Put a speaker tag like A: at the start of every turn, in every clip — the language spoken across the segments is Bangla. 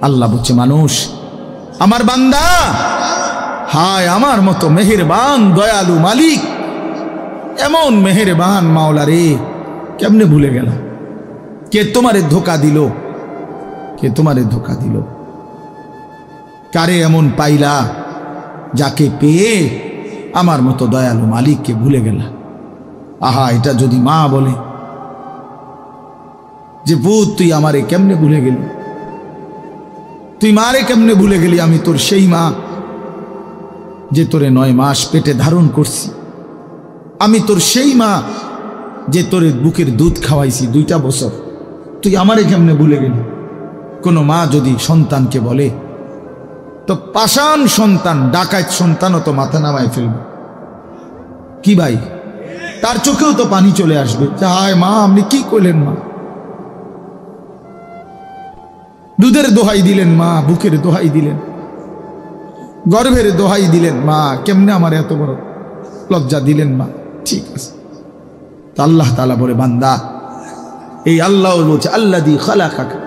A: আল্লাহ বলছে মানুষ আমার বান্দা, হায় আমার মতো মেহেরবান দয়ালু মালিক, এমন মেহেরবান মাওলা রে, কেমনে ভুলে গেল? কে তোমারে ধোকা দিল? কে তোমারে ধোকা দিল? কারে এমন পাইলা যাকে পেয়ে আমার মতো দয়ালু মালিককে ভুলে গেল? আহা, এটা যদি মা বলে যে পুত তুই আমারে কেমনে ভুলে গেলি, তুই মারে কেমনে ভুলে গেলি? আমি তোর সেই মা যে তোরে 9 মাস পেটে ধারণ করছি, আমি তোর সেই মা যে তোরে বুকের দুধ খাওয়াইছি 2টা বছর, তুই আমারে কেমনে ভুলে গেলি? কোনো মা যদি সন্তানকে বলে তো পাষাণ সন্তান, ডাকাত সন্তানও তো মাথা নামায় ফেলবে। কি ভাই, তার চোখেও তো পানি চলে আসবে, হায় মা আপনি কি করলেন? মা দুধের দোহাই দিলেন, মা বুকের দোহাই দিলেন, গর্ভের দোহাই দিলেন, মা কেমনে আমার এত বড় লজ্জা দিলেন? মা ঠিক আছে। তো আল্লাহ তাআলা বলে বান্দা, এই আল্লাহ বলছে আল্লাযী খালাকাকা,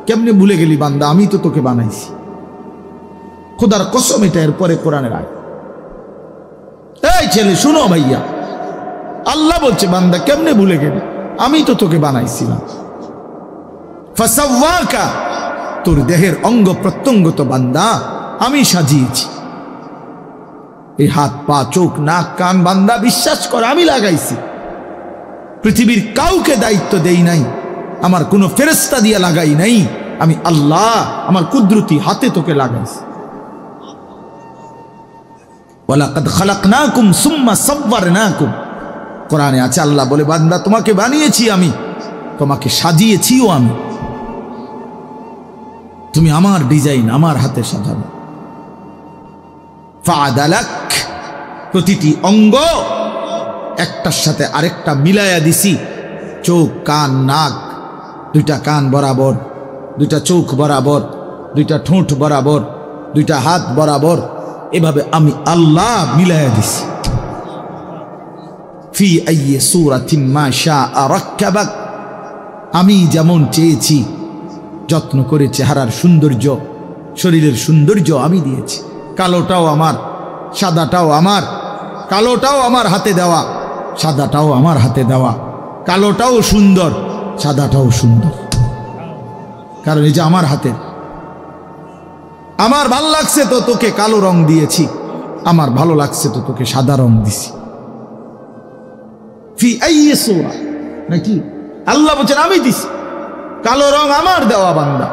A: কেমনে ভুলে গেলি বান্দা? আমি তো তোকে বানাইছি। খোদার কসম, এটা এরপরে কোরআনের আয়াত। এই ছেলে শুনো ভাইয়া, আল্লাহ বলছে বান্দা কেমনে ভুলে গেলি? আমি তো তোকে বানাইছিলাম। ফাসাওয়াকা, তোর দেহের অঙ্গ প্রত্যঙ্গ তো বান্দা আমি সাজিয়েছি। এই হাত পা চোখ নাক কান বান্দা বিশ্বাস কর আমি লাগাইছি। পৃথিবীর কাউকে দায়িত্ব দেই নাই, আমার কোনো ফেরেশতা দিয়ে লাগাই নাই, আমি আল্লাহ আমার কুদরতি হাতে তোকে লাগাইছি। ওয়ালাকাদ খালাকনাকুম সুম্মা সাওয়ারনাকুম, কোরআনে আছে আল্লাহ বলে বান্দা তোমাকে বানিয়েছি আমি, তোমাকে সাজিয়েছিও আমি, তুমি আমার ডিজাইন আমার হাতে সাজানো। ফাআদালাক, প্রতিটি অঙ্গ একটার সাথে আরেকটা মিলায়া দিছি। চোখ কান নাক, 2টা কান বরাবর, 2টা চোখ বরাবর, 2টা ঠোঁট বরাবর, 2টা হাত বরাবর, এভাবে আমি আল্লাহ মিলায়া দিছি। ফি আইয়ি সূরাতিন মা শাআ রাক্কাবাক, আমি যেমন চেয়েছি যত্ন করে চেহারার সৌন্দর্য, শরীরের সৌন্দর্য আমি দিয়েছি। কালোটাও আমার, সাদাটাও আমার, কালোটাও আমার হাতে দেওয়া, সাদাটাও আমার হাতে দেওয়া, কালোটাও সুন্দর, সাদাটাও সুন্দর, কারণ এই যে আমার হাতে। আমার ভালো লাগছে তো তোকে কালো রং দিয়েছি, আমার ভালো লাগছে তো তোকে সাদা রং দিছি। ফি আইয়ি সূরা, নাকি আল্লাহ বলেন আমি দিছি। কালো রং আমার দেওয়া বান্দা,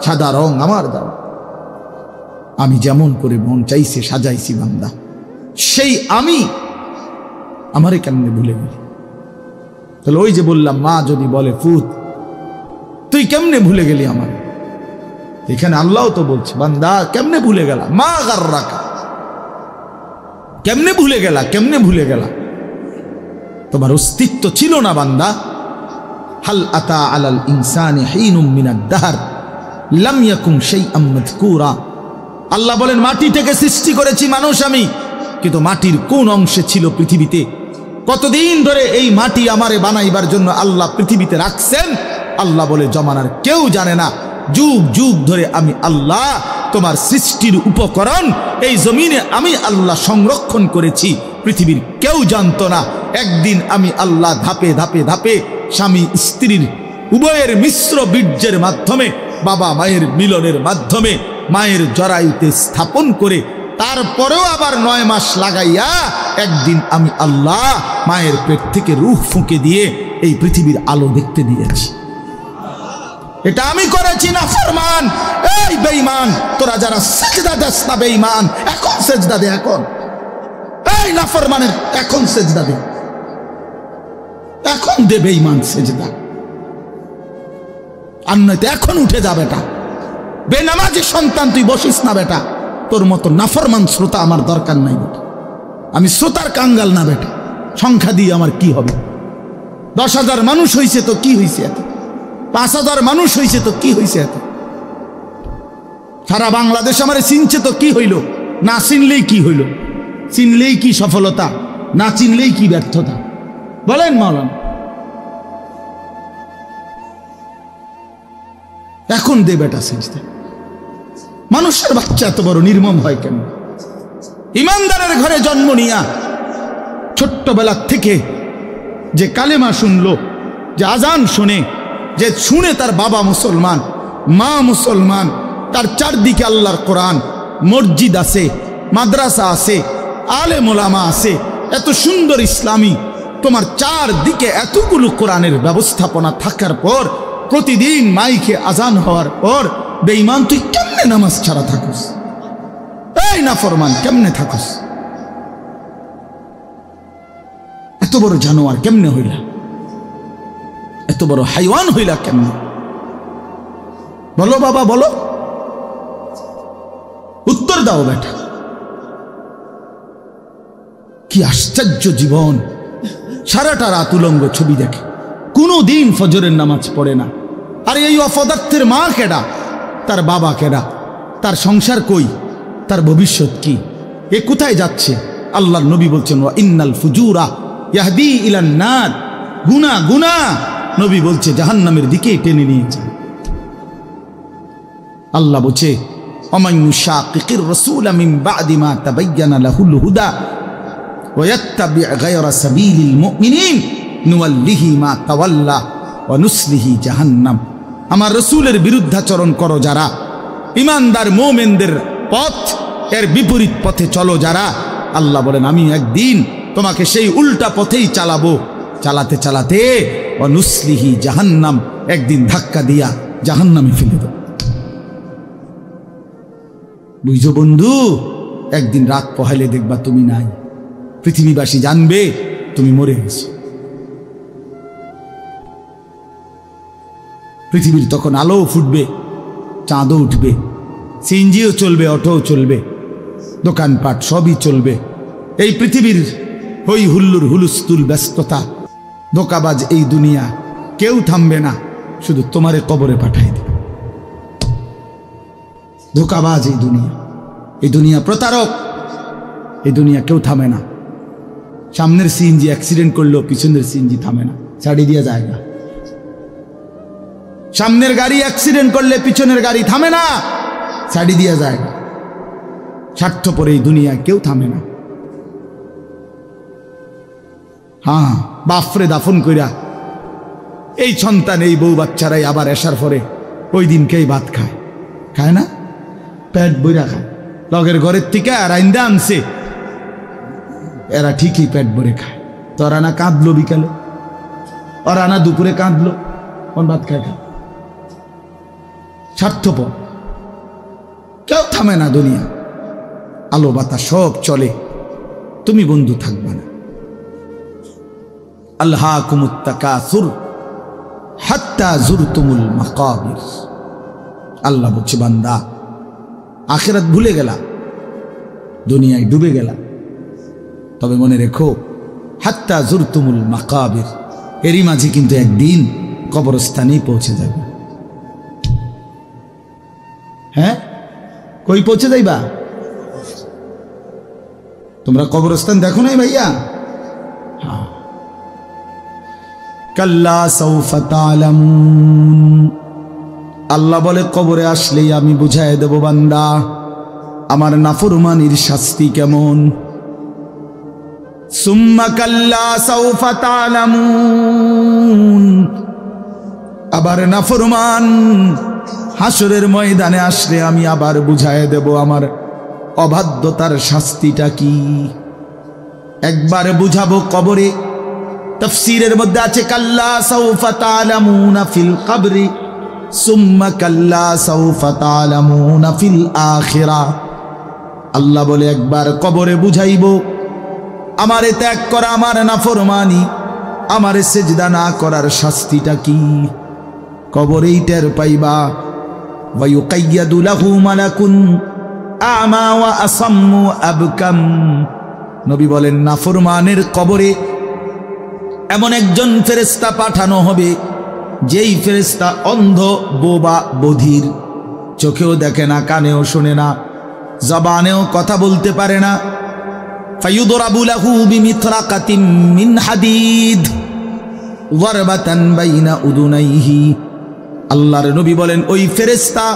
A: সাদা রং আমার দেওয়া, আমি যেমন করে মন চাইছে সাজাইছি বান্দা। সেই আমি আমারে কেমনে ভুলে গেলি? তাহলে ওই যে বললাম মা যদি বলে ফুত তুই কেমনে ভুলে গেলি আমার, এখানে আল্লাহ তো বলছে বান্দা কেমনে ভুলে গেলা? মা গাররাকা, কেমনে ভুলে গেলা? কেমনে ভুলে গেলা? তোমার অস্তিত্ব ছিল না বান্দা। হাল আতা আলাল ইনসানি হিনুম মিনাদ দাহর লাম ইয়াকুন শাইআম মাযকুরা, আল্লাহ বলেন মাটি থেকে সৃষ্টি করেছি মানুষ আমি, কিন্তু মাটির কোন অংশে ছিল পৃথিবীতে? কতদিন ধরে এই মাটি আমারে বানাইবার জন্য আল্লাহ পৃথিবীতে রাখছেন, আল্লাহ বলে জমানার কেউ জানে না। যুগ যুগ ধরে আমি আল্লাহ তোমার সৃষ্টির উপকরণ এই জমিনে আমি আল্লাহ সংরক্ষণ করেছি, পৃথিবীর কেউ জানতো না। একদিন আমি আল্লাহ ধাপে ধাপে ধাপে স্বামী স্ত্রীর উভয়ের মিশ্র বীর্যের মাধ্যমে, বাবা মায়ের মিলনের মাধ্যমে মায়ের জরায়ুতে স্থাপন করে, তারপরেও আবার 9 মাস লাগাইয়া একদিন আমি আল্লাহ মায়ের পেট থেকে রূহ ফুঁকে দিয়ে এই পৃথিবীর আলো দেখতে দিয়েছি। এটা আমি করেছি না ফরমান। এই বেঈমান, তোরা যারা সেজদা দেস না বেঈমান, এখন সেজদা দে, এখন এই নাফরমানের এখন সেজদা দে, এখন দে বেঈমান সেজদা, আর নয়তো এখন উঠে যা বেটা। বেনামাজি সন্তান তুই বসিস না বেটা, তোর মতো নাফরমান শ্রোতা আমার দরকার নাই বেটা, আমি শ্রোতার কাঙ্গাল না বেটা। সংখ্যা দিয়ে আমার কি হবে? 10,000 মানুষ হইছে তো কি হইছে এত? 5,000 মানুষ হইছে তো কি হইছে এত? সারা বাংলাদেশ আমারে চিনছে তো কি হইল? না চিনলেই কি হইল? চিনলেই কি সফলতা, না চিনলেই কি ব্যর্থতা? বলেন মাওলানা। এখন দে বেটা সিজদা। মানুষের বাচ্চা এত বড় নির্মম হয় কেন? ইমানদারের ঘরে জন্ম নিয়া ছোট্টবেলা থেকে যে কালেমা শুনলো, যে আজান শুনে, যে শুনে তার বাবা মুসলমান, মা মুসলমান, তার চারদিকে আল্লাহর কোরআন, মসজিদ আছে, মাদ্রাসা আছে, আলেম ওলামা আছে, এত সুন্দর ইসলামী তোমার চারদিকে এতগুলো কোরআনের ব্যবস্থাপনা থাকার পর, প্রতিদিন মাইকে আজান হওয়ার পর বেঈমান তুই কেমনে নামাজ ছাড়া থাকুস? এই নাফরমান কেমনে থাকুস? এত বড় জানোয়ার কেমনে হইলা? এত বড় হাইওয়ান হইলা কেমনে? বলো বাবা, বলো, উত্তর দাও বেটা। কি আশ্চর্য জীবন! সারাটা রাত উলঙ্গ ছবি দেখে, কোনো দিন ফজরের নামাজ পড়ে না। আর এই অপদার্থের মা কেডা? তার বাবা কেডা? তার সংসার কই? তার ভবিষ্যৎ কি? এ কোথায় যাচ্ছে? আল্লাহর নবী বলছেন ওয়া ইন্নাল ফুজুরা ইয়াহদি ইলান নার, গুনাহ গুনাহ নবী বলছে জাহান্নামের দিকে টেনে নিয়ে যায়। আল্লাহ বলছে ওমান ইউশাকিকির রাসূলা মিন বাদি মা তাবায়্যানা লাহুল হুদা ওয়া ইয়াত্তাবি' গায়রা সাবিলিল মুমিনিন নুওয়াল্লিহি মা তাওয়াল্লা ওয়া নুসলিহি জাহান্নাম। আমার রাসূলের বিরুদ্ধাচরণ করো যারা, ঈমানদার মুমিনদের পথ এর বিপরীত পথে চলো যারা, আল্লাহ বলেন আমি একদিন তোমাকে সেই উল্টা পথেই চালাবো। চালাতে চালাতে ওয়া নুসলিহি জাহান্নাম, একদিন ধাক্কা দিয়া জাহান্নামে ফেলে দেব। বুঝছো বন্ধু? একদিন রাত পোহাইলে দেখবা তুমি নাই, পৃথিবীবাসী জানবে তুমি মরে গেছো। পৃথিবীর তখন আলো ফুটবে, চাঁদও উঠবে, সিএনজিও চলবে, অটোও চলবে, দোকানপাট সবই চলবে। এই পৃথিবীর হই হুল্লুর হুলুস্থুল ব্যস্ততা, ধোঁকাবাজ এই দুনিয়া, কেউ থামবে না, শুধু তোমারে কবরে পাঠাই দেবে। ধোঁকাবাজ এই দুনিয়া, এই দুনিয়া প্রতারক, এই দুনিয়া কেউ থামে না। সামনের সিএনজি অ্যাক্সিডেন্ট করলেও পিছনের সিএনজি থামে না, ছাড়ি দিয়ে জায়গা। সামনের গাড়ি অ্যাক্সিডেন্ট করলে পিছনের গাড়ি থামে না, ছাড়ি দিয়ে জায়গা। স্বার্থপর এই দুনিয়া কেউ থামে না। হ্যাঁ, বাফরে দাফন কইরা এই সন্তান, এই বউ বাচ্চারাই আবার এসার পরে ওই দিনকেই ভাত খায়, খায় না? পেট বইরা খায়। লগের ঘরের থেকে আর আইন্দা আনছে, এরা ঠিকই পেট ভরে খায়। তোরা না কাঁদলো বিকালে, ওরা না দুপুরে কাঁদলো, কোন ভাত খায় খায়। স্বার্থপর, কেউ থামে না দুনিয়া, আলো বাতাস সব চলে, তুমি বন্ধু থাকবে না। আলহাকুমুত তাকাসুর হাত্তা জুরতুমুল মাকাবির। আল্লাহ বলছে বান্দা আখিরাত ভুলে গেলা, দুনিয়ায় ডুবে গেলা, তবে মনে রেখো হাত্তা জুরতুমুল মাকাবির, এরই মাঝে কিন্তু একদিন কবরস্থানেই পৌঁছে যাবে। হ্যাঁ, কই পৌঁছে যাইবা? তোমরা কবরস্থান দেখো নাই ভাইয়া? কাল্লা সাউফা তা'লামুন। আল্লাহ বলে কবরে আসলেই আমি বুঝাই দেব বান্দা আমার নাফরমানির শাস্তি কেমন। সুম্মা কাল্লা সাউফা তা'লামুন। আবার নাফরমান হাসরের ময়দানে আসলে আমি আবার বুঝাই দেব আমার অবাধ্যতার শাস্তিটা কি। একবার বুঝাবো কবরে। তাফসীরের মধ্যে আছে কাল্লা সাউফা তা'লামুনা ফিল কবরি সুম্মা কাল্লা সাউফা তা'লামুনা ফিল আখিরাহ। আল্লাহ বলে একবার কবরে বুঝাইব আমারে ত্যাগ করা, আমার নাফরমানি, আমারে সিজদা না করার শাস্তিটা কি। কবরেই টের পাইবা। ওয়া ইউকাইয়াদু লাহু মালাকুন আমা ওয়া আসাম্মু আবকাম। নবী বলেন নাফরমানের কবরে এমন একজন ফেরেশতা পাঠানো হবে যেই ফেরেশতা অন্ধ, বোবা, বধির, চোখেও দেখে না, কানেও শোনে না, জবানেও কথা বলতে পারে না। ফায়ুদরাবু লাহু বিমিতরাকাতিন মিন হাদিদ যারবাতান বাইনা উদুনাইহি। আল্লাহর নবী বলেন ওই ফেরেশতা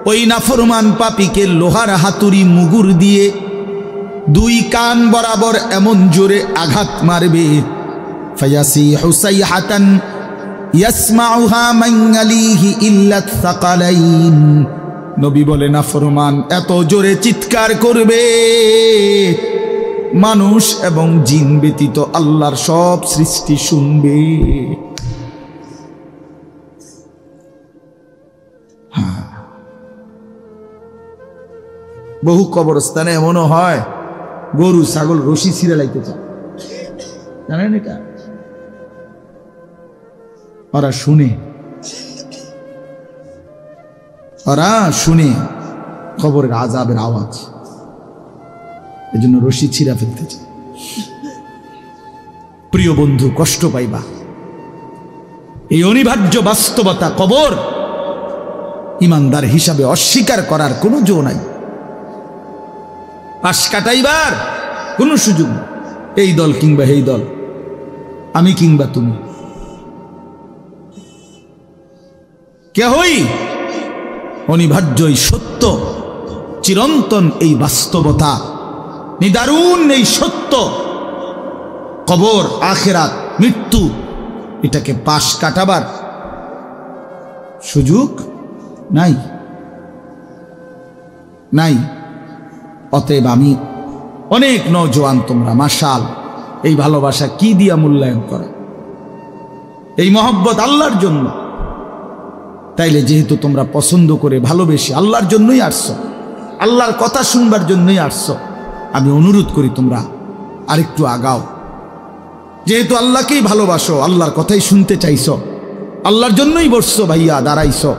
A: ওই নাফরমান পাপীকে লোহার হাতুড়ি মুগুর দিয়ে দুই কান বরাবর এমন জোরে আঘাত মারবে, ফায়াসিহু সাইহাতান ইয়াসমাউহা মান ইয়ালিহি ইল্লা থাকালাইন। নবী বলেন নাফরমান এত জোরে চিৎকার করবে মানুষ এবং জিন ব্যতীত আল্লাহর সব সৃষ্টি শুনবে। বহু কবরস্থানে এমনও হয় গরু ছাগল রশি ছিঁড়ে লাইতে চায়, জানেন এটা? ওরা শুনে কবরের আযাবের আওয়াজ, এজন্য রশি ছিঁড়া ফেলতে চায়। প্রিয় বন্ধু, কষ্ট পাইবা, এই অনিবার্য বাস্তবতা কবর ইমানদার হিসাবে অস্বীকার করার কোনো জো নাই। পাশ কাটাইবার কোনো সুযোগ নেই। এই দল কিংবা এই দল, আমি কিংবা তুমি, কেহই অনিবার্য এই সত্য, চিরন্তন এই বাস্তবতা, নিদারুণ এই সত্য, কবর, আখিরাত, মৃত্যু, এটাকে পাশ কাটাবার সুযোগ নাই। অতএব আমি অনেক নওজোয়ান, তোমরা মাশাল এই ভালোবাসা কি দিয়া মূল্যায়ন করা, এই মহব্বত আল্লাহর জন্য। তাইলে যেহেতু তোমরা পছন্দ করে ভালোবেসে আল্লাহর জন্যই আসছো, আল্লাহর কথা শুনবার জন্যই আসছো, আমি অনুরোধ করি তোমরা আরেকটু আগাও। যেহেতু আল্লাহকেই ভালোবাসো, আল্লাহর কথাই শুনতে চাইছো, আল্লাহর জন্যই বসছো ভাইয়া, দাঁড়াইছো,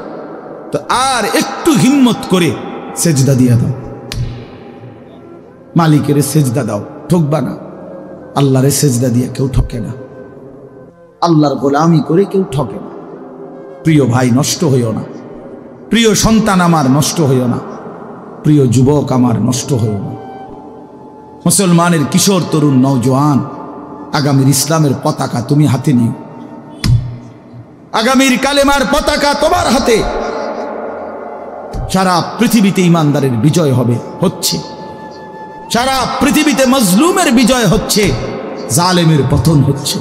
A: তো আর একটু হিম্মত করে সেজদা দিয়া দাও, মালিকের সেজদা দাও, ঠকবা না। আল্লাহরে সেজদা দিয়ে কেউ ঠকে না, আল্লাহর গোলামি করে কেউ ঠকে না। প্রিয় ভাই, নষ্ট হইও না। প্রিয় সন্তান আমার, নষ্ট হইও না। প্রিয় যুবক আমার, নষ্ট হইও না। মুসলমানের কিশোর তরুণ নওজোয়ান, আগামীর ইসলামের পতাকা তুমি হাতে নিও, আগামীর কালেমার পতাকা তোমার হাতে। সারা পৃথিবীতে ইমানদারের বিজয় হবে, হচ্ছে। সারা পৃথিবীতে মজলুমের বিজয় হচ্ছে, জালেমের পতন হচ্ছে।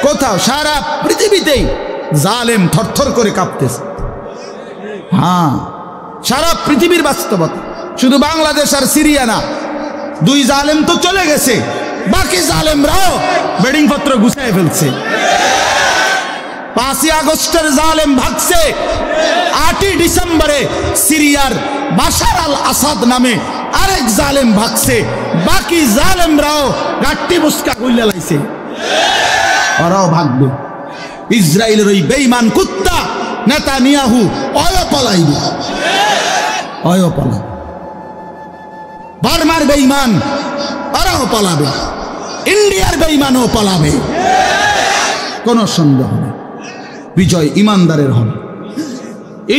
A: কোথাও সারা পৃথিবীতেই জালেম থরথর করে কাঁপতেছে। হ্যাঁ, সারা পৃথিবীর বাস্তবতা, শুধু বাংলাদেশ আর সিরিয়া না। দুই জালেম তো চলে গেছে, বাকি জালেমরাও বেডিং পত্র গুছায় ফেলছে। 5ই আগস্টের জালেম ভাগছে, 8ই ডিসেম্বরে সিরিয়ার বাশার আল আসাদ নামে আরেক জালেম ভাগছে। বাকি জালেমরাও গাট্টি মুস্কা কইলা লাইছে, ওরাও ভাগবে। ইসরায়েলের ওই বেঈমান কুত্তা নেতানিয়াহু অয় পলাইবে, অয় পলাবে। বার্মার বেঈমান ওরাও পলাবে, ইন্ডিয়ার বেঈমানও পলাবে, কোনো সন্দেহ নেই। বিজয় ইমানদারের হবে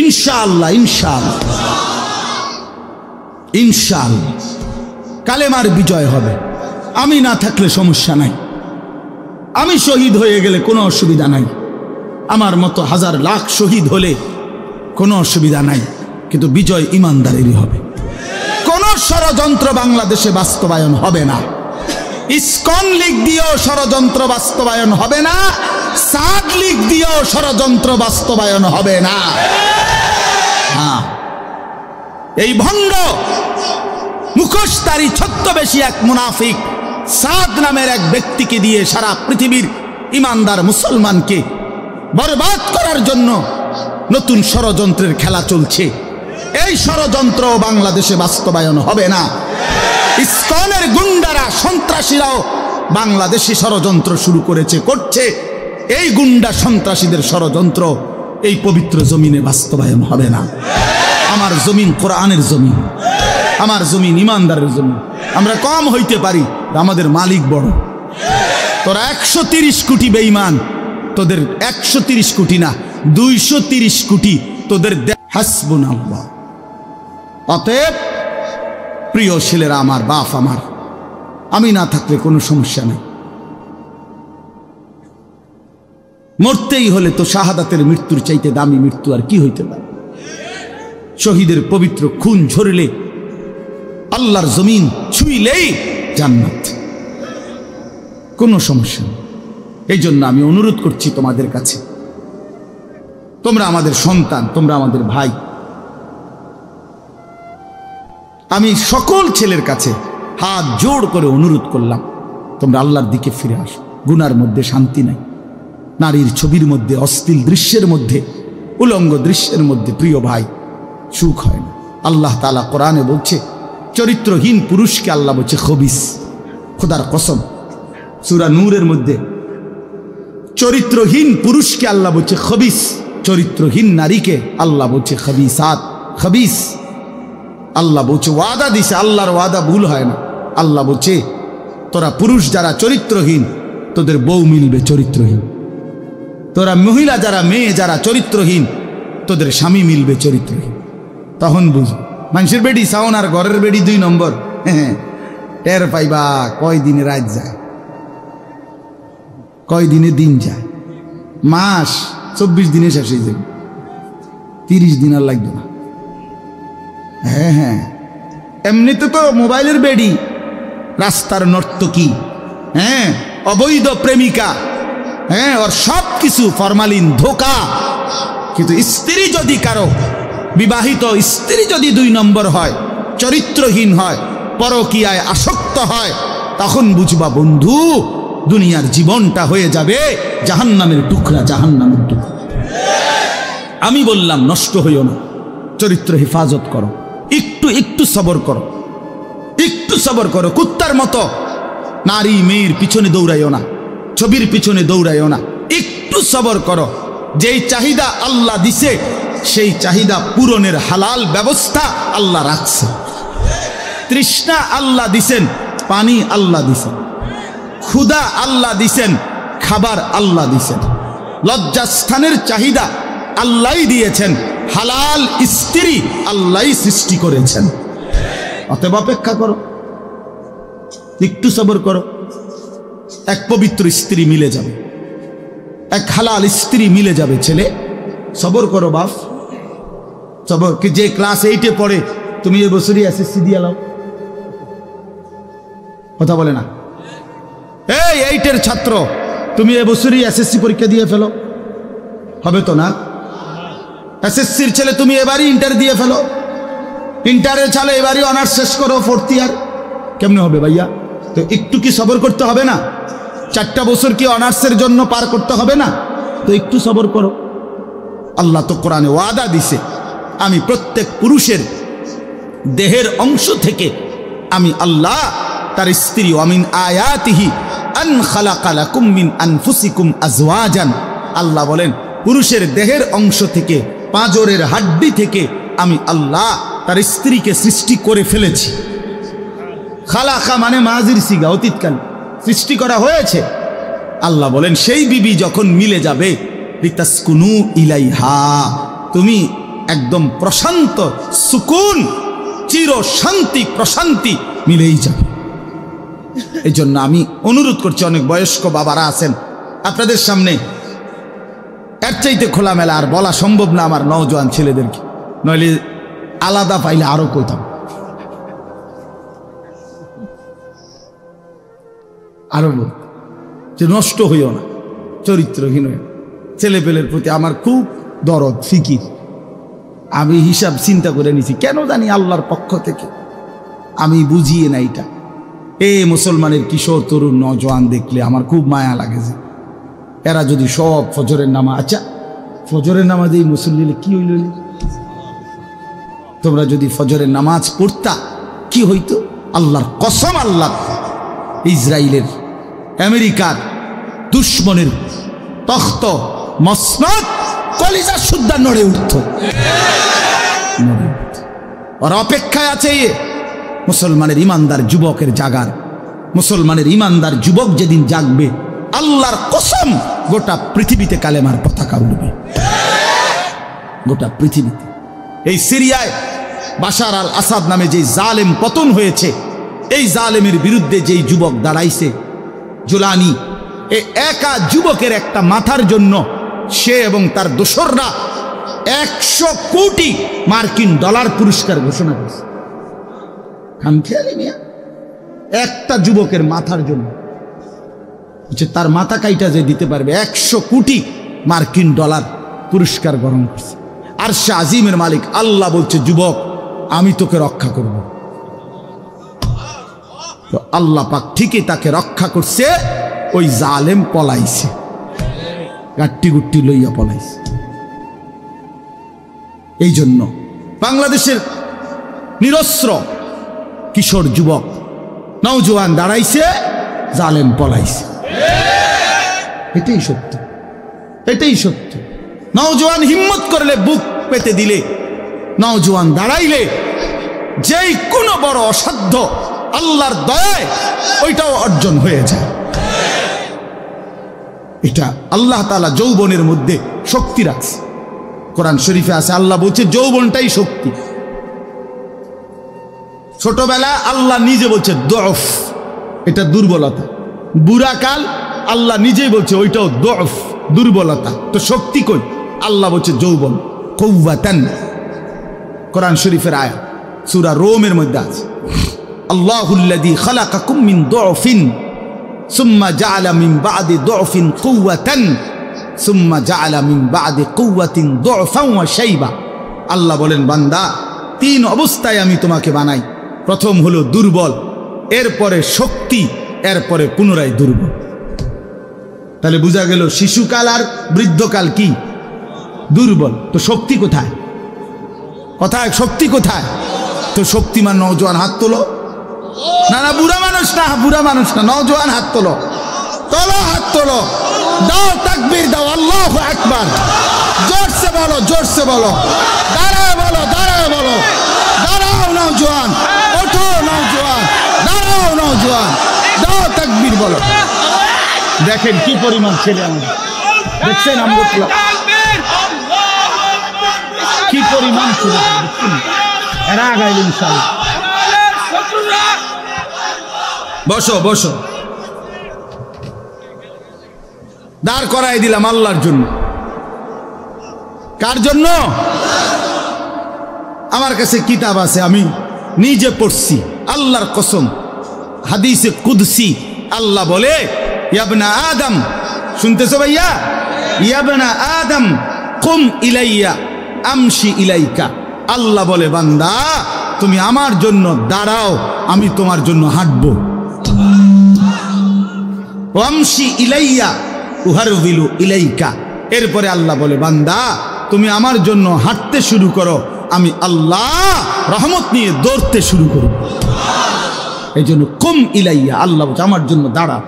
A: ইনশাআল্লাহ, ইনশাআল্লাহ, ইনশাআল্লাহ। কালেমার বিজয় হবে। আমি না থাকলে সমস্যা নাই, আমি শহীদ হয়ে গেলে কোনো অসুবিধা নাই, আমার মতো হাজার লাখ শহীদ হলে কোনো অসুবিধা নাই, কিন্তু বিজয় ইমানদারেরই হবে। কোন ষড়যন্ত্র বাংলাদেশে বাস্তবায়ন হবে না। ইসকন লীগ দিয়েও ষড়যন্ত্র বাস্তবায়ন হবে না, সাদ লীগ দিয়েও ষড়যন্ত্র বাস্তবায়ন হবে না। হ্যাঁ, এই ভণ্ড মুখোশধারী ছদ্মবেশী এক মুনাফিক সাদ নামের এক ব্যক্তিকে দিয়ে সারা পৃথিবীর ইমানদার মুসলমানকে বরবাদ করার জন্য নতুন ষড়যন্ত্রের খেলা চলছে। এই ষড়যন্ত্র বাংলাদেশে বাস্তবায়ন হবে না। ইসকনের গুন্ডারা, সন্ত্রাসীরাও বাংলাদেশে ষড়যন্ত্র শুরু করেছে, করছে। এই গুন্ডা সন্ত্রাসীদের ষড়যন্ত্র এই পবিত্র জমিনে বাস্তবায়ন হবে না। আমার জমিন কোরআনের জমিন, আমার জমিন ইমানদারের জমিন। আমরা কম হইতে পারি, আমাদের মালিক বড়। তোরা 130 কোটি বেঈমান, তোদের 130 কোটি না 230 কোটি তোদের হাসবুনাল্লাহ। অতএব প্রিয় ছেলেরা আমার, বাপ আমার, আমি না থাকলে কোনো সমস্যা নেই। মরতেই হলে তো শাহাদাতের মৃত্যুর চাইতে দামি মৃত্যু আর কি হইতে পারে। শহীদের পবিত্র খুন ঝরলে, আল্লাহর জমিন ছুঁইলেই জান্নাত, কোনো সমস্যা নেই। এই জন্য আমি অনুরোধ করছি তোমাদের কাছে, তোমরা আমাদের সন্তান, তোমরা আমাদের ভাই। আমি সকল ছেলের কাছে হাত জোড় করে অনুরোধ করলাম, তোমরা আল্লাহর দিকে ফিরে আসো। গুনার মধ্যে শান্তি নাই, নারীর ছবির মধ্যে, অশ্লীল দৃশ্যের মধ্যে, উলঙ্গ দৃশ্যের মধ্যে প্রিয় ভাই সুখ হয় না। আল্লাহ তাআলা কোরআনে বলছে, চরিত্রহীন পুরুষকে আল্লাহ বলছে খবিস। খোদার কসম, সূরা নূরের মধ্যে চরিত্রহীন পুরুষকে আল্লাহ বলছে খবিস, চরিত্রহীন নারীকে আল্লাহ বলছে খবিসাত, খবিস। আল্লাহ বলছে, ওয়াদা দিছে, আল্লাহর ওয়াদা ভুল হয় না। আল্লাহ বলছে, তোরা পুরুষ যারা চরিত্রহীন, তোদের বউ মিলবে চরিত্রহীন। তোরা মহিলা যারা, মেয়ে যারা চরিত্রহীন, তোদের স্বামী মিলবে চরিত্রহীন। তখন বুঝ, মানুষের বেডি সাউন আর ঘরের বেডি 2 নম্বর। হ্যাঁ, টের পাইবা কয় দিনে রাত যায়, কয় দিনে দিন যায়। মাস 24 দিনে শেষ হয়ে যাবে, 30 দিন আর লাগবে না। হ্যাঁ হ্যাঁ, এমনিতে তো মোবাইলের বেডি, রাস্তার নর্তকী, হ্যাঁ, অবৈধ প্রেমিকা, হ্যাঁ, ওর সব কিছু ফরমালিন, ধোকা। কিন্তু স্ত্রী যদি কারো, বিবাহিত স্ত্রী যদি 2 নম্বর হয়, চরিত্রহীন হয়, পরকীয়ায় আসক্ত হয়, তখন বুঝবা বন্ধু, দুনিয়ার জীবনটা হয়ে যাবে জাহান্নামের টুকরা, জাহান্নামের টুকরা। আমি বললাম নষ্ট হইও না, চরিত্র হেফাজত করো, একটু একটু সবর করো, একটু সবর করো। কুত্তার মতো নারী মেয়ের পিছনে দৌড়াইও না, ছবির পিছনে দৌড়াইও না, একটু সবর করো। যেই চাহিদা আল্লাহ দিছে, সেই চাহিদা পূরণের হালাল ব্যবস্থা আল্লাহ রাখছে। তৃষ্ণা আল্লাহ দিছেন, পানি আল্লাহ দিছেন, ক্ষুধা আল্লাহ দিছেন, খাবার আল্লাহ দিছেন, লজ্জাস্থানের চাহিদা আল্লাহই দিয়েছেন, হালাল স্ত্রী আল্লাহই সৃষ্টি করেছেন। অতএব অপেক্ষা করো, একটু সবর করো। এক পবিত্র স্ত্রী মিলে যাবে, এক হালাল স্ত্রী মিলে যাবে। ছেলে সবর করো বাপ, সবর। যে ক্লাস 8-এ পড়ে, তুমি এবছরই এসএসসি দিয়ে লাও, কথা বলে না? এই 8-এর ছাত্র, তুমি এবছরই এসএসসি পরীক্ষা দিয়ে ফেলো, হবে তো না? এসএসসির ছেলে, তুমি এবারই ইন্টার দিয়ে ফেলো, ইন্টারের ছেলে এবারই অনার্স শেষ করো, 4th ইয়ার। কেমনে হবে ভাইয়া? তো একটু কি সবর করতে হবে না? 4টা বছর কি অনার্সের জন্য পার করতে হবে না? তো একটু সবর করো। আল্লাহ তো কোরআনে ওয়াদা দিছে, আমি প্রত্যেক পুরুষের দেহের অংশ থেকে আমি আল্লাহ তার স্ত্রী, ওয়ামিন আয়াতিহি আন খালাকা লাকুম মিন আনফুসিকুম আজওয়াজান। আল্লাহ বলেন, পুরুষের দেহের অংশ থেকে, পাঁজরের হাড্ডি থেকে আমি আল্লাহ তার স্ত্রীকে সৃষ্টি করে ফেলেছি। খালাকা মানে মাজির সিগা, অতীতকাল সৃষ্টি করা হয়েছে। আল্লাহ বলেন, সেই বিবি যখন মিলে যাবে, লিতাসকুনু ইলাইহা, তুমি একদম প্রশান্ত, সুকুন, চির শান্তি, প্রশান্তি মিলেই যাবে। এই জন্য আমি অনুরোধ করছি, অনেক বয়স্ক বাবারা আছেন আপনাদের সামনে, এর চাইতে খোলামেলা আর বলা সম্ভব না আমার নওজোয়ান ছেলেদেরকে, নইলে আলাদা পাইলে আরো কইতাম। আরো বল যে নষ্ট হইও না, চরিত্রহীন হইও। ছেলেপেলের প্রতি আমার খুব দরদ, ফিকির। আমি হিসাব চিন্তা করে নিছি, কেন জানি আল্লাহর পক্ষ থেকে আমি বুঝিয়ে না এটা। মুসলমানের কিশোর তরুণ নওজোয়ান দেখলে আমার খুব মায়া লাগে, যে এরা যদি সব ফজরের নামাজ, আচ্ছা ফজরের নামাজ এই মুসল্লি কি হইল, তোমরা যদি ফজরের নামাজ পড়তা কি হইতো? আল্লাহর কসম, আল্লাহ ইসরায়েলের, আমেরিকার দুশ্মনের তখ্ত, মসনদ, কলিজা সুদ্ধা নড়ে উঠত। ওর অপেক্ষায় আছে মুসলমানের ইমানদার যুবকের জাগার। মুসলমানের ইমানদার যুবক যেদিন জাগবে, আল্লাহর কসম গোটা পৃথিবীতে কালেমার পতাকা উঠবে, গোটা পৃথিবীতে। এই সিরিয়ায় বাশার আল আসাদ নামে যে জালেম পতন হয়েছে, এই জালেমের বিরুদ্ধে যেই যুবক দাঁড়াইছে, জুলানি, এই একা যুবকের একটা মাথার জন্য সে এবং তার দোসররা 100 কোটি মার্কিন ডলার পুরস্কার ঘোষণা করেছে। খামখেয়ালি মিয়া, একটা যুবকের মাথার জন্য তার মাথা কাইটা যে দিতে পারবে 100 কোটি মার্কিন ডলার পুরস্কার গ্রহণ করছে। আর সে আজিমের মালিক আল্লাহ বলছে, যুবক আমি তোকে রক্ষা করব। তো আল্লাহ পাক ঠিকই তাকে রক্ষা করছে। ওই জালেম পলাইছে, গাট্টি গুট্টি লইয়া পলাইছে। এই জন্য বাংলাদেশের নিরস্ত্র কিশোর যুবক নওজোয়ান দাঁড়াইছে, জালেম পলাইছে। এটাই সত্য, এটাই সত্য। নওজোয়ান হিম্মত করলে, বুক পেতে দিলে, নওজোয়ান দাঁড়াইলে যেই কোনো বড় অসাধ্য আল্লাহর দয়ায় ওইটাও অর্জন হয়ে যায়। এটা আল্লাহ তাআলা যৌবনের মধ্যে শক্তি রাখছে। কোরআন শরীফে আছে, আল্লাহ বলছে যৌবনটাই শক্তি। ছোটবেলা আল্লাহ নিজে বলছে দফ, এটা দুর্বলতা। বুড়াকাল আল্লাহ নিজেই বলছে ওইটাও দফ, দুর্বলতা। তো শক্তি কই? আল্লাহ বলছে যৌবন, কুওয়াতান। কোরআন শরীফের আয়াত সূরা রোমের মধ্যে আছে, আল্লাহুল্লাযী খালাকাকুম মিন দুফিন সুম্মা জাআলা মিন বা'দি দুফিন কুওয়াতান সুম্মা জাআলা মিন বা'দি কুওয়াতিন দুফান ওয়া শাইবা। আল্লাহ বলেন, বান্দা 3 অবস্থায় আমি তোমাকে বানাই। প্রথম হলো দুর্বল, এরপরে শক্তি, এরপরে পুনরায় দুর্বল। তাহলে বোঝা গেল শিশুকাল আর বৃদ্ধকাল কি? দুর্বল। তো শক্তি কোথায়? কোথায় শক্তি কোথায়? তো শক্তিমান নওজোয়ান হাত তোলো। না না, বুড়া মানুষ না, বুড়া মানুষ না, নওজোয়ান হাত তোলো, তোলো হাত তোলো, দাও তাকবীর দাও, আল্লাহু আকবার। জোরসে বলো, জোরসে বলো, দাঁড়াও বলো, দাঁড়াও বলো, দাঁড়াও নওজোয়ান, ওঠো নওজোয়ান, দাঁড়াও নওজোয়ান, দাও তাকবীর বলো। দেখেন কি পরিমাণ ছেলে আমাদের, দেখছেন আমরা কি পরিমাণ ছেলে, এরা আগাইল ইনশাআল্লাহ। বসো বসো, দাঁড় করাই দিলাম আল্লাহর জন্য। কার জন্য? আমার কাছে কিতাব আছে, আমি নিজে পড়ছি, আল্লাহর কসম। হাদিসে কুদসি আল্লাহ বলে, ইয়াবনা আদম, শুনতেছো ভাইয়া? ইয়াবনা আদম কুম ইলাইয়া আমশি ইলাইকা। আল্লাহ বলে, বান্দা তুমি আমার জন্য দাঁড়াও, আমি তোমার জন্য হাঁটবো। আমশি ইলাইয়া উহারবিলু ইলাইকা। এরপরে আল্লাহ বলে, বান্দা তুমি আমার জন্য হাঁটতে শুরু করো, আমি আল্লাহ রহমত নিয়ে দৌড়তে শুরু করব। এই জন্য কুম ইলাইয়া, আল্লাহ বলছে আমার জন্য দাঁড়া।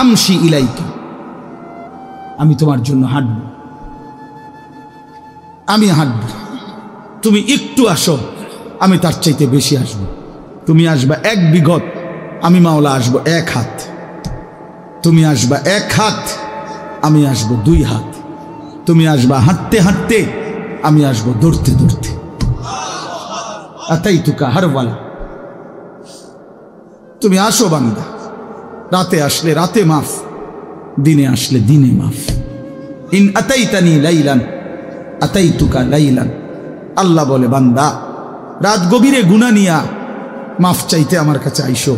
A: আমশি ইলাইকা, আমি তোমার জন্য হাঁটব, আমি হাঁটব। তুমি একটু আসো, আমি তার চাইতে বেশি আসব। তুমি আসবা 1 বিঘত, আমি মাওলা আসবো 1 হাত। তুমি আসবা 1 হাত, আমি আসবো 2 হাত। তুমি আসবা হাঁটতে হাঁটতে, আমি আসবো দৌড়তে দৌড়তে। আতাইতুকা হারওয়ালা, তুমি আসো বান্দা। রাতে আসলে রাতে মাফ, দিনে আসলে দিনে মাফ। ইন আতাইতানি লাইলান আতাইতুকা লাইলান। আল্লাহ বলে, বান্দা রাত গভীরে গুনাহ নিয়া মাফ চাইতে আমার কাছে আইসো।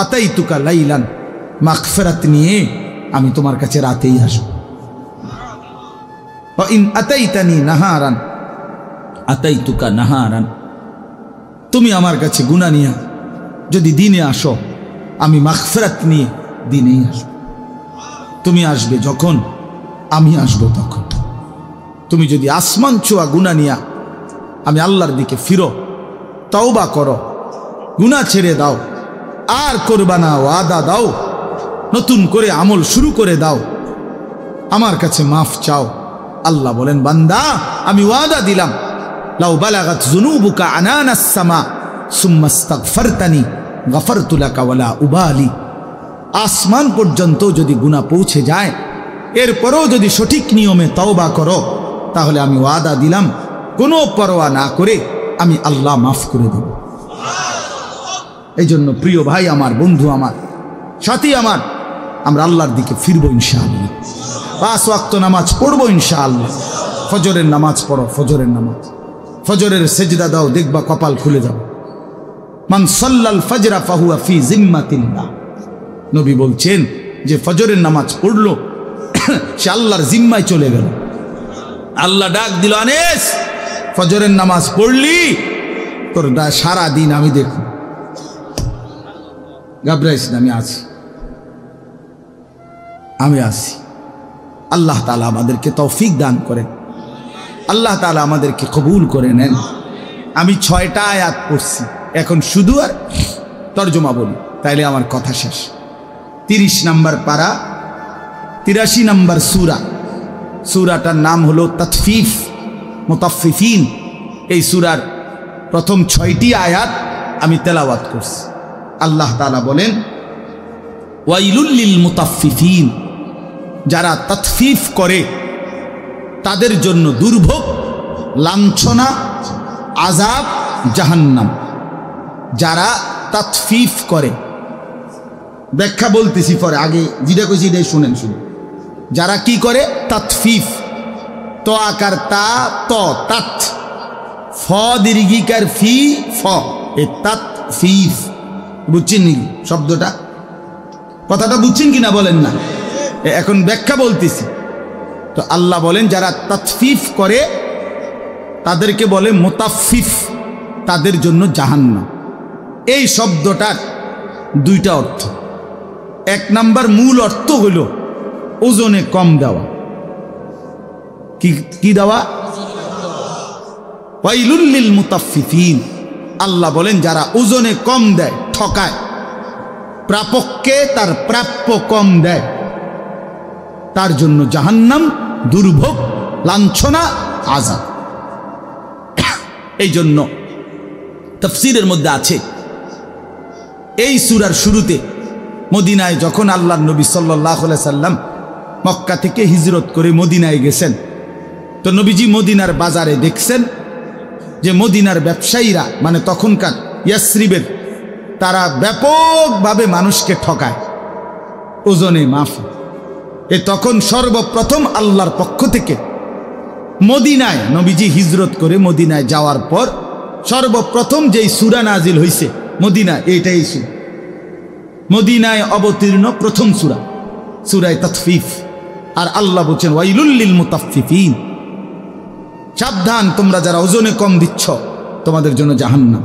A: আতাইতুকা লাইলান, মাগফিরাত নিয়ে আমি তোমার কাছে রাতেই আসবো। ওয়া ইন আতাইতানি নাহারান আতাইতুকা নাহারান। তুমি আমার কাছে গুনাহ নিয়া যদি দিনে আসো, আমি মাগফিরাত নিয়ে দিনেই আসবো। তুমি আসবে যখন, আমি আসবো তখন। তুমি যদি আসমান ছোঁয়া গুনাহ নিয়া আমি আল্লাহর দিকে ফিরো, তওবা করো, গুনাহ ছেড়ে দাও, আর করবা না, ওয়াদা দাও, নতুন করে আমল শুরু করে দাও, আমার কাছে মাফ চাও। আল্লাহ বলেন, বান্দা আমি ওয়াদা দিলাম, লাউ বালাগাত যুনুবুকা আনানাস সামা সুম্মা ইস্তাগফারতানি গফারতু লাকা ওয়ালা উবালি। আসমান পর্যন্ত যদি গুনাহ পৌঁছে যায়, এরপরেও যদি সঠিক নিয়মে তওবা করো, তাহলে আমি ওয়াদা দিলাম, কোনো পরোয়া না করে আমি আল্লাহ মাফ করে দেব। এই জন্য প্রিয় ভাই আমার, বন্ধু আমার, সাথী আমার, আমরা আল্লাহর দিকে ফিরবো ইনশাআল্লাহ। 5 ওয়াক্ত নামাজ পড়বো ইনশাআল্লাহ। ফজরের নামাজ পড়ো, ফজরের নামাজ, ফজরের সেজদা দাও, দেখবা কপাল খুলে যাবে। মান সাল্লাল ফজরা ফাহুয়া ফি জিম্মাতিল্লাহ, নবী বলছেন যে ফজরের নামাজ পড়লো সে আল্লাহর জিম্মায় চলে গেল। আল্লাহ ডাক দিল, আনেস ফজরের নামাজ পড়লি, তোর সারা দিন আমি দেখো, ঘাবড়াইস না, আমি আছি। আল্লাহ তাআলা আমাদেরকে তৌফিক দান করেন, আল্লাহ তাআলা আমাদেরকে কবুল করে নেন। আমি 6টা আয়াত পড়ছি, এখন শুধু আর তর্জমা বলি, তাইলে আমার কথা শেষ। 30 নম্বর পারা, 83 নম্বর সূরা। সূরাটার নাম হলো তাতফিফ, মুতাফফিফিন। এই সূরার প্রথম 6টি আয়াত আমি তেলাওয়াত করছি। আল্লাহ তাআলা বলেন, ওয়াইলুল লিল মুতাফফিফিন, যারা তাতফিফ করে তাদের জন্য দুর্ভোগ, লাঞ্ছনা, আযাব, জাহান্নাম। যারা তাতফিফ করে, ব্যাখ্যা বলতেছি পরে, আগে যেটা কইছি এটাই শুনেন শুধু। যারা কি করে? তাতফিফ, তো আকার তা, ত তাত, ফ দীর্ঘিকার ফি, ফ, এ তাতফিফ। বুঝছেন নাকি শব্দটা? কথাটা বুঝছেন কিনা বলেন না? এখন ব্যাখ্যা বলতেছি। তো আল্লাহ বলেন যারা তাতফিফ করে তাদেরকে বলে মুতাফফিফ, তাদের জন্য জাহান্নাম। এই শব্দটার 2টা অর্থ। 1 নাম্বার মূল অর্থ হলো ওজনে কম দেওয়া। কি দেওয়া? ওয়াইলুল লিল মুতাফফিফিন, আল্লাহ বলেন যারা ওজনে কম দেয়, ঠকায়, প্রাপককে তার প্রাপ্য কম দেয়, তার জন্য জাহান্নাম, দুর্ভোগ, লাঞ্ছনা, আযাব। এই জন্য তাফসীরের মধ্যে আছে, এই সূরার শুরুতে মদিনায় যখন আল্লাহর নবী সাল্লাল্লাহু আলাইহি সাল্লাম মক্কা থেকে হিজরত করে মদিনায় গেছেন, তো নবীজি মদিনার বাজারে দেখছেন যে মদিনার ব্যবসায়ীরা, মানে তখনকার ইয়াসরিবের, তারা ব্যাপকভাবে মানুষকে ঠকায় ওজনে মাফি। তখন সর্বপ্রথম আল্লাহর পক্ষ থেকে মদিনায় নবীজি হিজরত করে মদিনায় যাওয়ার পর সর্বপ্রথম যেই সূরা নাজিল হইছে মদিনায়, এইটাই সূরা, মদিনায় অবতীর্ণ প্রথম সূরা, সূরায়ে তাতফিফ। আর আল্লাহ বলছেন ওয়াইলুল লিল মুতাফফিফিন, সাবধান তোমরা যারা ওজনে কম দিচ্ছ, তোমাদের জন্য জাহান্নাম।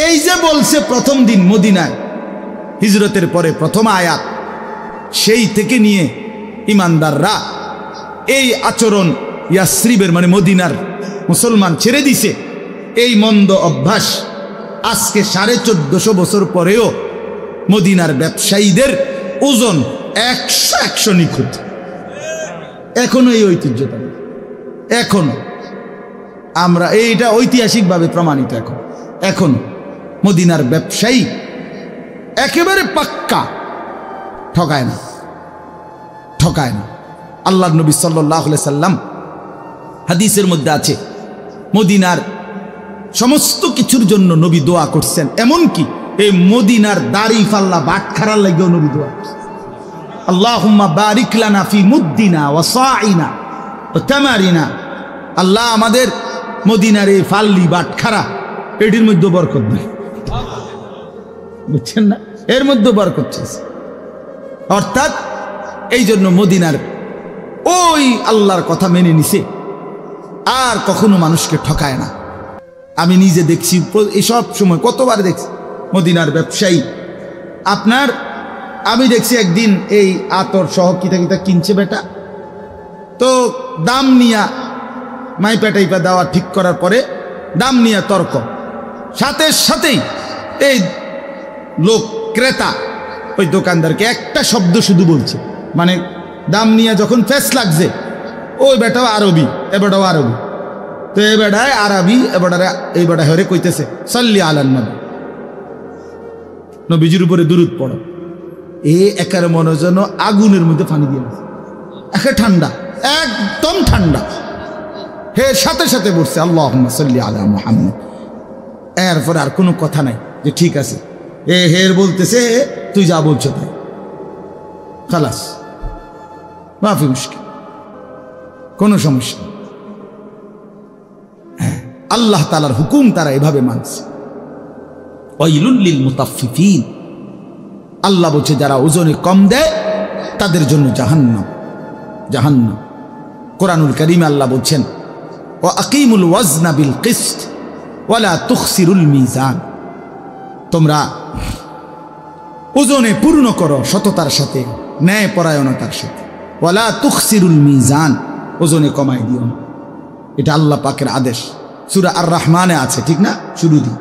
A: এই যে বলছে প্রথম দিন মদিনায় হিজরতের পরে প্রথম আয়াত, সেই থেকে নিয়ে ইমানদাররা এই আচরণ ইয়াসরিবের, মানে মদিনার মুসলমান ছেড়ে দিছে। এই মন্দ অভ্যাস আজকে 1450 বছর পরেও মদিনার ব্যবসায়ীদের ওজন 100 নিখুঁত, এখনো এই ঐতিহ্যটা, এখনো আমরা এইটা ঐতিহাসিকভাবে প্রমাণিত। এখন মদিনার ব্যবসায়ী একেবারে পাক্কা, ঠকায় না। আল্লাহর নবী সাল্লাল্লাহু আলাইহি সাল্লাম হাদিসের মধ্যে আছে, মদিনার সমস্ত কিছুর জন্য নবী দোয়া করছেন, এমনকি এই মদিনার দাড়ি ফাল্লা বাটখারার লাগেও নবী দোয়া করছেন। আল্লাহুম্মা বারিক লানা ফি মুদ্দিনা ওয়া সাইনা ওয়া তামারিনা, আল্লাহ আমাদের মদিনার এই ফাল্লি বাটখারা, এটির মধ্যে বরকত দেয়। বুঝছেন না? এর মধ্যে বরকত চাইছে। অর্থাৎ এই জন্য মদিনার ওই আল্লাহর কথা মেনে নিছে, আর কখনো মানুষকে ঠকায় না। আমি নিজে দেখছি, এসব সময় কতবার দেখছি মদিনার ব্যবসায়ী আপনার, আমি দেখছি একদিন এই আতর সহ কিতা কিনছে বেটা, তো দাম নিয়া মাইপা দেওয়া ঠিক করার পরে দাম নিয়ে তর্ক, সাথে সাথেই এই লোক ক্রেতা ওই দোকানদারকে একটা শব্দ শুধু বলছে, মানে দাম নিয়ে যখন ফেস লাগছে, ওই বেটাও আরবি, এ বেটাও আরবি, তো এ বেটায় আরবি, এই বেটা হরে কইতেছে সাল্লি আলান নবী, নবীজির উপরে দুরূদ পড়ো। এ একের মনে যেন আগুনের মধ্যে পানি দিয়ে গেছে, একে ঠান্ডা, একদম ঠান্ডা। হে সাথে সাথে বলছে আল্লাহুম্মা সাল্লি আলা মুহাম্মদ। এরপর আর কোনো কথা নাই যে ঠিক আছে, এ হের বলতেছে তুই যা বলছো তাই। খালাস, মাফি মুশকিল, কোনো সমস্যা নেই। আল্লাহ তাআলার হুকুম তারা এভাবে মানছে। ওয়াইলুল লিল মুতাফফিফিন, আল্লাহ বলছে যারা ওজনে কম দেয় তাদের জন্য জাহান্নাম, জাহান্নাম। কোরআনুল কারীমে আল্লাহ বলছেন ওয়া আকিমুল ওয়াজনা বিল কিসত ওয়ালা তুখসিরুল মিজান, তোমরা ওজনে পূর্ণ করো সততার সাথে, ন্যায় পরায়ণতার সাথে। ওয়ালা তুখসিরুল মিজান, ওজনে কমাই দিও না। এটা আল্লাহ পাকের আদেশ, সূরা আর রহমানে আছে, ঠিক না? শুরু দি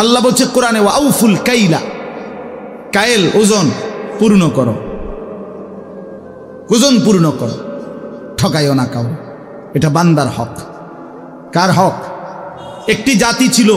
A: আল্লাহ বলছে কোরআনে ওয়াউফুল কাইলা, কায়েল ওজন পূর্ণ করো, ওজন পূর্ণ করো, ঠকাইও না কাউ। এটা বান্দার হক। কার হক? একটি জাতি ছিল